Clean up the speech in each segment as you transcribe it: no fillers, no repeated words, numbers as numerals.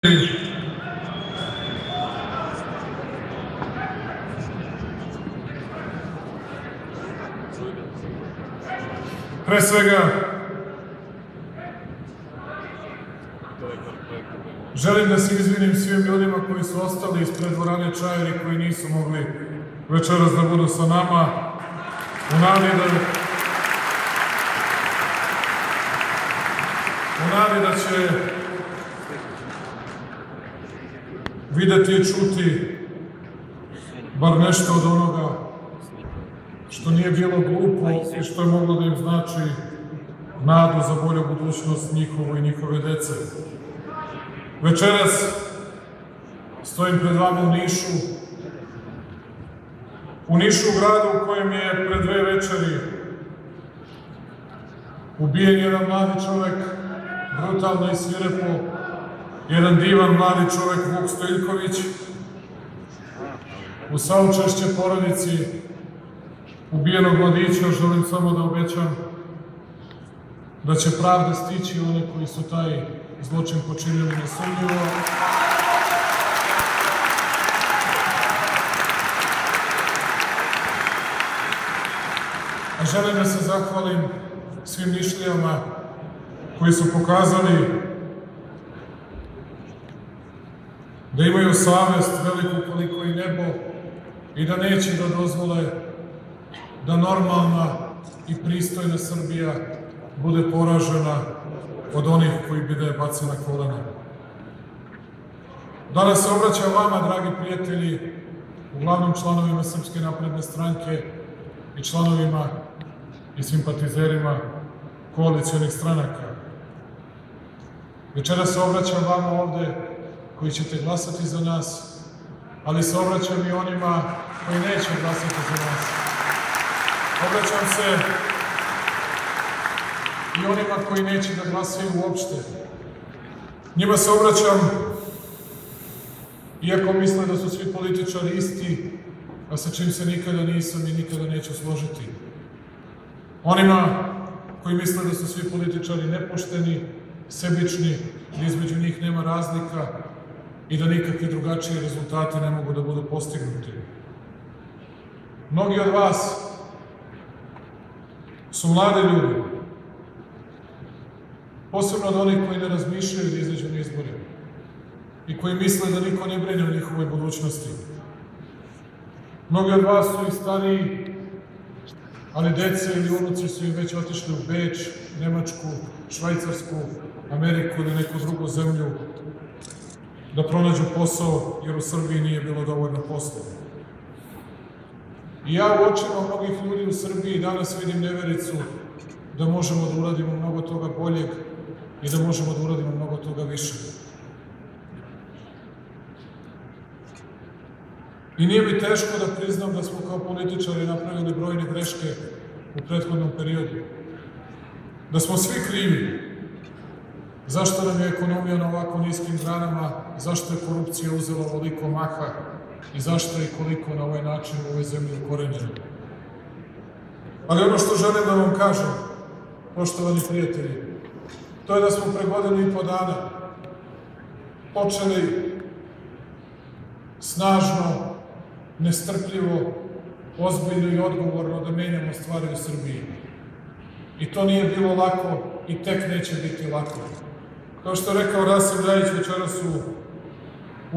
Pre svega, želim da se izvinim svim ljudima koji su ostali ispred dvorane Čair i koji nisu mogli večeras da budu sa nama, u nadi da će videti i čuti bar nešto od onoga što nije bilo glupo i što je moglo da im znači nadu za bolju budućnost njihovu i njihove dece. Večeras stojim pred vama u Nišu, u gradu u kojem je pre 2 večeri ubijen jedan mladi čovek, brutalno i svirepo, jedan divan mladi čovek, Vuk Stojiljković. U saučešće porodici ubijenog mladića želim samo da obećam da će pravda stići one koji su taj zločin počinili nesumnjivo. A želim da se zahvalim svim Nišlijama koji su pokazali da imaju savest veliku koliko i nebo i da neće da dozvole da normalna i pristojna Srbija bude poražena od onih koji bi da je bace na kolena. Danas se obraćam vama, dragi prijatelji, uglavnom članovima Srpske napredne stranke i članovima i simpatizerima koalicionih stranaka. Večeras se obraćam vama ovde koji ćete glasati za nas, ali se obraćam i onima koji neće glasati za nas. Obraćam se i onima koji neće da glasaju uopšte. Njima se obraćam, iako misle da su svi političari isti, a sa čim se nikada nisam i nikada neću složiti. Onima koji misle da su svi političari nepošteni, sebični, da između njih nema razlika i da nikakvi drugačiji rezultati ne mogu da budu postignuti. Mnogi od vas su mlade ljudi, posebno od onih koji ne razmišljaju da izađu na izbore i koji misle da niko ne brine o njihovoj budućnosti. Mnogi od vas su i stariji, ali dece ili unuci su im već otišli u Beč, Nemačku, Švajcarsku, Ameriku ili neku drugu zemlju da pronađu posao, jer u Srbiji nije bilo dovoljno posla. I ja u očima mnogih ljudi u Srbiji danas vidim nevericu da možemo da uradimo mnogo toga boljeg i da možemo da uradimo mnogo toga više. I nije mi teško da priznam da smo kao političari napravili brojne greške u prethodnom periodu. Da smo svi krivi. Zašto nam je ekonomija na ovako niskim granama, zašto je korupcija uzela ovoliko maha i zašto je koliko na ovaj način u ovoj zemlji ukorenjeno. Ali ono što želim da vam kažem, poštovani prijatelji, to je da smo pre 1,5 godina počeli snažno, nestrpljivo, ozbiljno i odgovorno da menjamo stvari u Srbiji. I to nije bilo lako i tek neće biti lako. Kao što je rekao Rasim Ljajić večeras u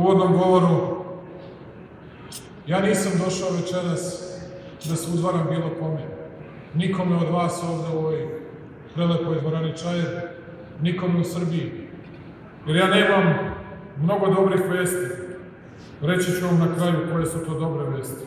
uvodnom govoru, ja nisam došao večeras da se udvaram bilo kome. Nikome od vas ovde u ovoj prelepoj dvorani Čair, nikome u Srbiji. Jer ja nemam mnogo dobrih vesti. Reći ću vam na kraju koje su to dobre vesti.